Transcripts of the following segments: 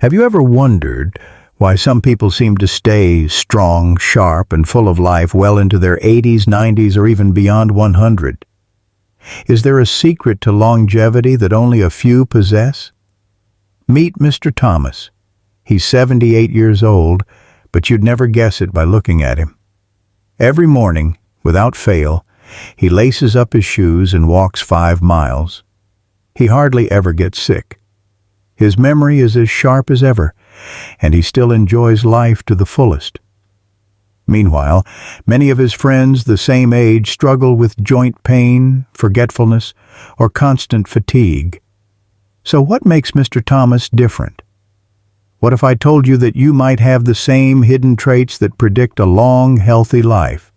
Have you ever wondered why some people seem to stay strong, sharp, and full of life well into their 80s, 90s, or even beyond 100? Is there a secret to longevity that only a few possess? Meet Mr. Thomas. He's 78 years old, but you'd never guess it by looking at him. Every morning, without fail, he laces up his shoes and walks 5 miles. He hardly ever gets sick. His memory is as sharp as ever, and he still enjoys life to the fullest. Meanwhile, many of his friends the same age struggle with joint pain, forgetfulness, or constant fatigue. So what makes Mr. Thomas different? What if I told you that you might have the same hidden traits that predict a long, healthy life?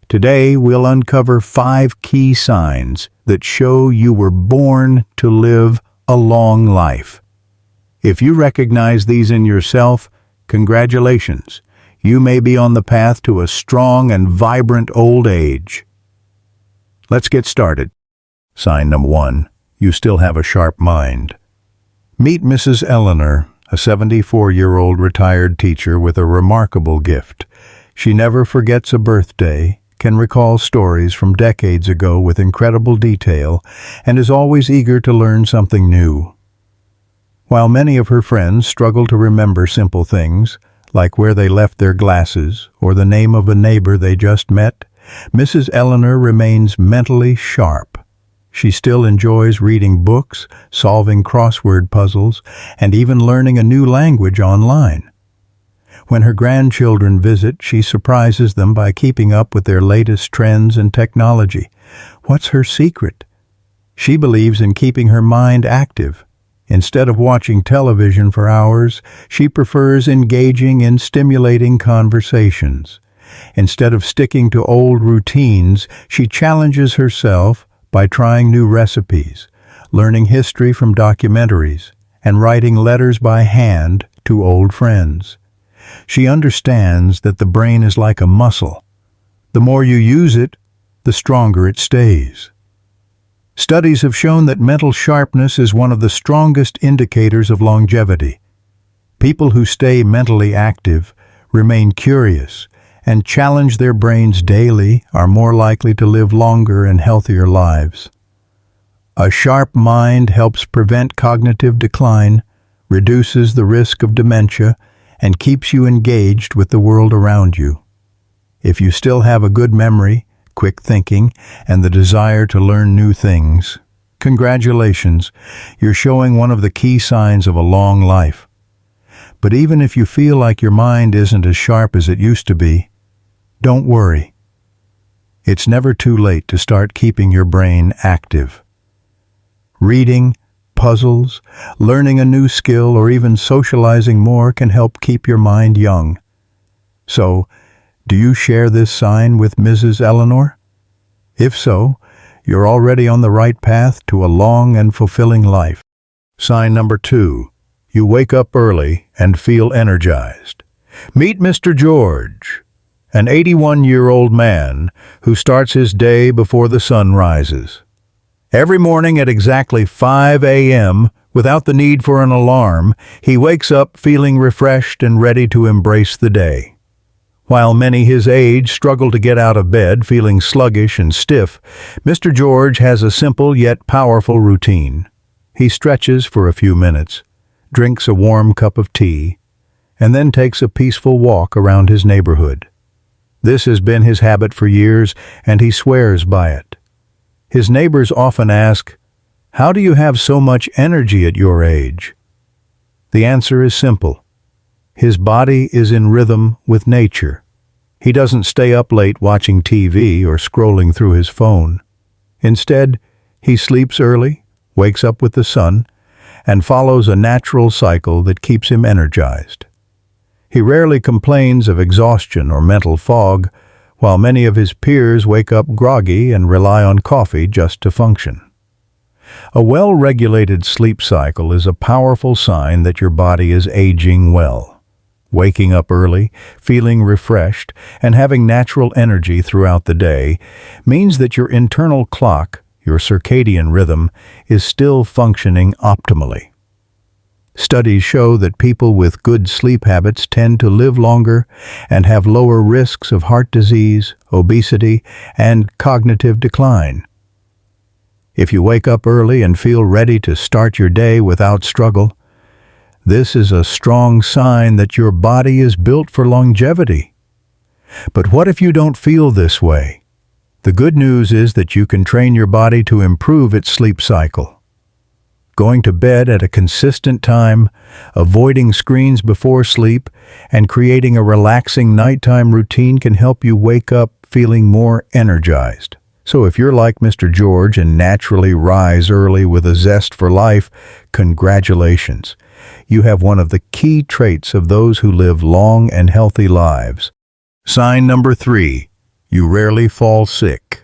Today, we'll uncover 5 key signs that show you were born to live a long life. If you recognize these in yourself, congratulations. You may be on the path to a strong and vibrant old age. Let's get started. Sign number 1. You still have a sharp mind. Meet Mrs. Eleanor, a 74-year-old retired teacher with a remarkable gift. She never forgets a birthday, can recall stories from decades ago with incredible detail, and is always eager to learn something new. While many of her friends struggle to remember simple things, like where they left their glasses or the name of a neighbor they just met, Mrs. Eleanor remains mentally sharp. She still enjoys reading books, solving crossword puzzles, and even learning a new language online. When her grandchildren visit, she surprises them by keeping up with their latest trends and technology. What's her secret? She believes in keeping her mind active. Instead of watching television for hours, she prefers engaging in stimulating conversations. Instead of sticking to old routines, she challenges herself by trying new recipes, learning history from documentaries, and writing letters by hand to old friends. She understands that the brain is like a muscle. The more you use it, the stronger it stays. Studies have shown that mental sharpness is one of the strongest indicators of longevity. People who stay mentally active, remain curious, and challenge their brains daily are more likely to live longer and healthier lives. A sharp mind helps prevent cognitive decline, reduces the risk of dementia, and keeps you engaged with the world around you. If you still have a good memory, quick thinking, and the desire to learn new things, congratulations, you're showing one of the key signs of a long life. But even if you feel like your mind isn't as sharp as it used to be, don't worry. It's never too late to start keeping your brain active. Reading, puzzles, learning a new skill, or even socializing more can help keep your mind young. So, do you share this sign with Mrs. Eleanor? If so, you're already on the right path to a long and fulfilling life. Sign number 2. You wake up early and feel energized. Meet Mr. George, an 81-year-old man who starts his day before the sun rises. Every morning at exactly 5 a.m., without the need for an alarm, he wakes up feeling refreshed and ready to embrace the day. While many his age struggle to get out of bed feeling sluggish and stiff, Mr. George has a simple yet powerful routine. He stretches for a few minutes, drinks a warm cup of tea, and then takes a peaceful walk around his neighborhood. This has been his habit for years, and he swears by it. His neighbors often ask, "How do you have so much energy at your age?" The answer is simple. His body is in rhythm with nature. He doesn't stay up late watching TV or scrolling through his phone. Instead, he sleeps early, wakes up with the sun, and follows a natural cycle that keeps him energized. He rarely complains of exhaustion or mental fog, while many of his peers wake up groggy and rely on coffee just to function. A well-regulated sleep cycle is a powerful sign that your body is aging well. Waking up early, feeling refreshed, and having natural energy throughout the day means that your internal clock, your circadian rhythm, is still functioning optimally. Studies show that people with good sleep habits tend to live longer and have lower risks of heart disease, obesity, and cognitive decline. If you wake up early and feel ready to start your day without struggle, this is a strong sign that your body is built for longevity. But what if you don't feel this way? The good news is that you can train your body to improve its sleep cycle. Going to bed at a consistent time, avoiding screens before sleep, and creating a relaxing nighttime routine can help you wake up feeling more energized. So if you're like Mr. George and naturally rise early with a zest for life, congratulations. You have one of the key traits of those who live long and healthy lives. Sign number 3. You rarely fall sick.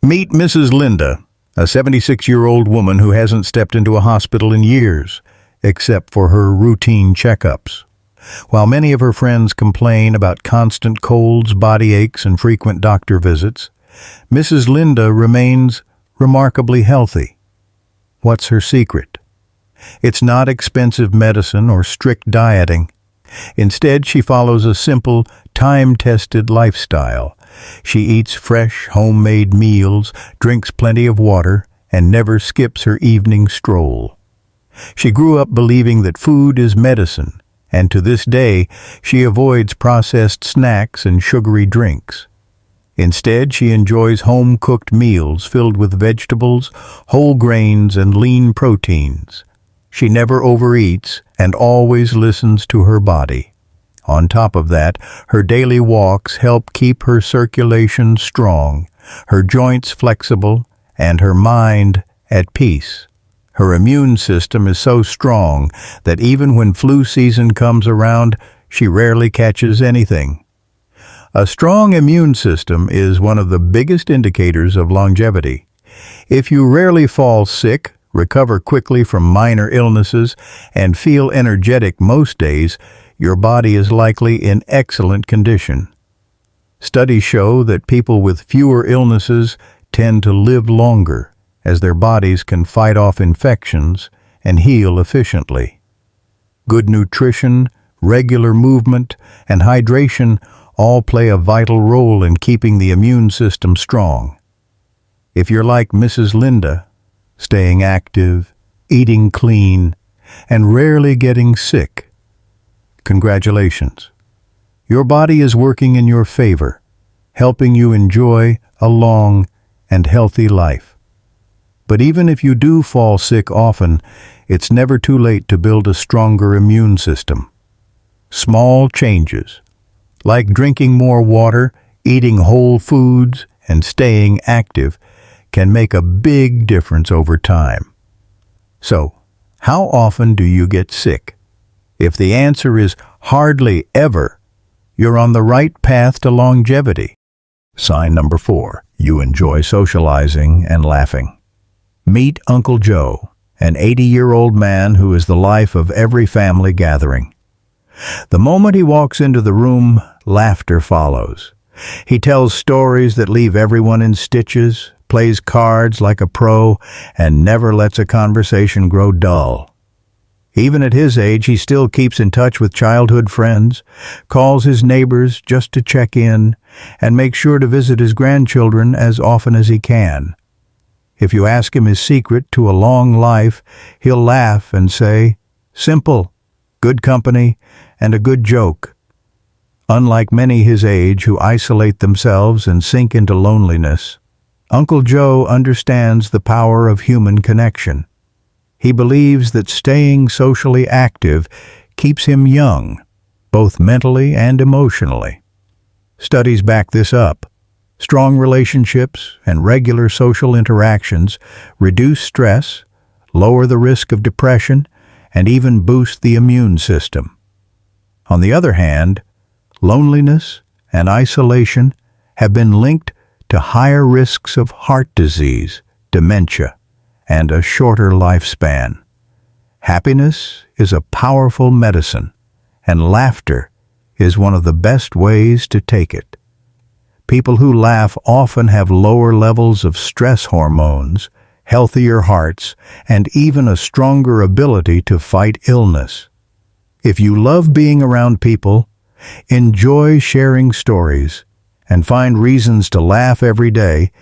Meet Mrs. Linda, a 76-year-old woman who hasn't stepped into a hospital in years, except for her routine checkups. While many of her friends complain about constant colds, body aches, and frequent doctor visits, Mrs. Linda remains remarkably healthy. What's her secret? It's not expensive medicine or strict dieting. Instead, she follows a simple, time-tested lifestyle. She eats fresh, homemade meals, drinks plenty of water, and never skips her evening stroll. She grew up believing that food is medicine, and to this day, she avoids processed snacks and sugary drinks. Instead, she enjoys home-cooked meals filled with vegetables, whole grains, and lean proteins. She never overeats and always listens to her body. On top of that, her daily walks help keep her circulation strong, her joints flexible, and her mind at peace. Her immune system is so strong that even when flu season comes around, she rarely catches anything. A strong immune system is one of the biggest indicators of longevity. If you rarely fall sick, recover quickly from minor illnesses, and feel energetic most days, your body is likely in excellent condition. Studies show that people with fewer illnesses tend to live longer, as their bodies can fight off infections and heal efficiently. Good nutrition, regular movement, and hydration all play a vital role in keeping the immune system strong. If you're like Mrs. Linda, staying active, eating clean, and rarely getting sick, congratulations. Your body is working in your favor, helping you enjoy a long and healthy life. But even if you do fall sick often, it's never too late to build a stronger immune system. Small changes, like drinking more water, eating whole foods, and staying active, can make a big difference over time. So, how often do you get sick? If the answer is hardly ever, you're on the right path to longevity. Sign number 4. You enjoy socializing and laughing. Meet Uncle Joe, an 80-year-old man who is the life of every family gathering. The moment he walks into the room, laughter follows. He tells stories that leave everyone in stitches, plays cards like a pro, and never lets a conversation grow dull. Even at his age, he still keeps in touch with childhood friends, calls his neighbors just to check in, and makes sure to visit his grandchildren as often as he can. If you ask him his secret to a long life, he'll laugh and say, "Simple, good company, and a good joke." Unlike many his age who isolate themselves and sink into loneliness, Uncle Joe understands the power of human connection. He believes that staying socially active keeps him young, both mentally and emotionally. Studies back this up. Strong relationships and regular social interactions reduce stress, lower the risk of depression, and even boost the immune system. On the other hand, loneliness and isolation have been linked to higher risks of heart disease, dementia, and a shorter lifespan. Happiness is a powerful medicine, and laughter is one of the best ways to take it. People who laugh often have lower levels of stress hormones, healthier hearts, and even a stronger ability to fight illness. If you love being around people, enjoy sharing stories, and find reasons to laugh every day,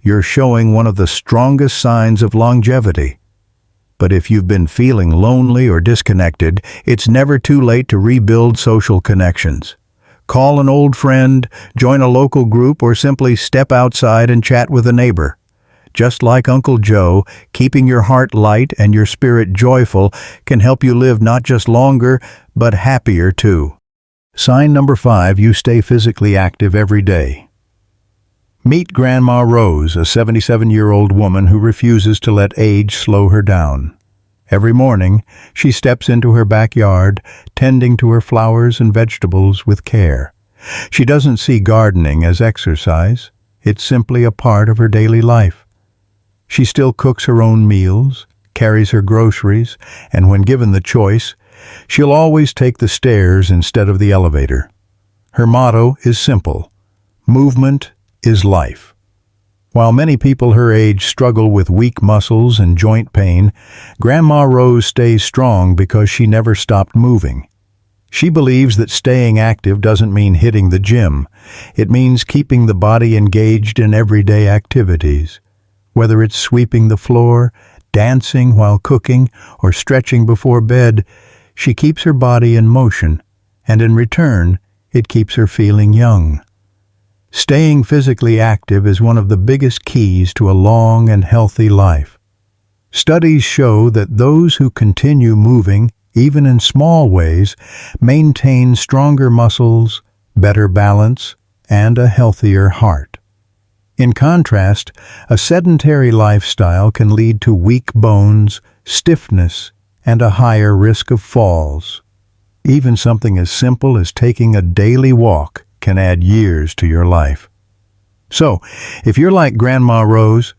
you're showing one of the strongest signs of longevity. But if you've been feeling lonely or disconnected, it's never too late to rebuild social connections. Call an old friend, join a local group, or simply step outside and chat with a neighbor. Just like Uncle Joe, keeping your heart light and your spirit joyful can help you live not just longer, but happier too. Sign number 5, you stay physically active every day. Meet Grandma Rose, a 77-year-old woman who refuses to let age slow her down. Every morning, she steps into her backyard, tending to her flowers and vegetables with care. She doesn't see gardening as exercise. It's simply a part of her daily life. She still cooks her own meals, carries her groceries, and when given the choice, she'll always take the stairs instead of the elevator. Her motto is simple: movement is life. While many people her age struggle with weak muscles and joint pain, Grandma Rose stays strong because she never stopped moving. She believes that staying active doesn't mean hitting the gym. It means keeping the body engaged in everyday activities. Whether it's sweeping the floor, dancing while cooking, or stretching before bed, she keeps her body in motion, and in return, it keeps her feeling young. Staying physically active is one of the biggest keys to a long and healthy life. Studies show that those who continue moving, even in small ways, maintain stronger muscles, better balance, and a healthier heart. In contrast, a sedentary lifestyle can lead to weak bones, stiffness, and a higher risk of falls. Even something as simple as taking a daily walk can add years to your life. So, if you're like Grandma Rose,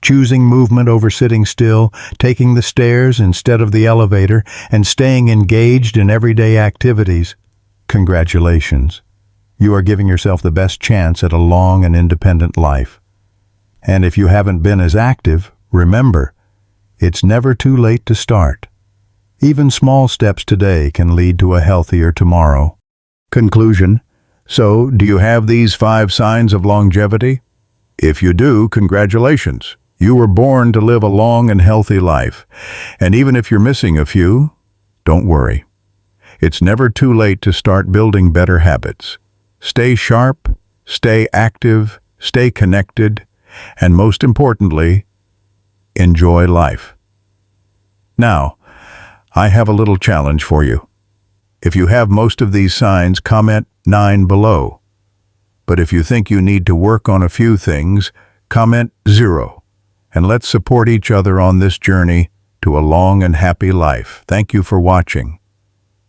choosing movement over sitting still, taking the stairs instead of the elevator, and staying engaged in everyday activities, congratulations. You are giving yourself the best chance at a long and independent life. And if you haven't been as active, remember, it's never too late to start. Even small steps today can lead to a healthier tomorrow. Conclusion. So, do you have these 5 signs of longevity? If you do, congratulations. You were born to live a long and healthy life. And even if you're missing a few, don't worry. It's never too late to start building better habits. Stay sharp, stay active, stay connected, and most importantly, enjoy life. Now, I have a little challenge for you. If you have most of these signs, comment 9 below. But if you think you need to work on a few things, comment 0. And let's support each other on this journey to a long and happy life. Thank you for watching.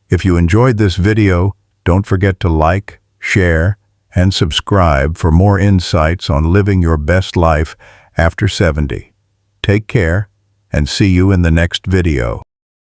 If you enjoyed this video, don't forget to like, share, and subscribe for more insights on living your best life after 70. Take care, and see you in the next video.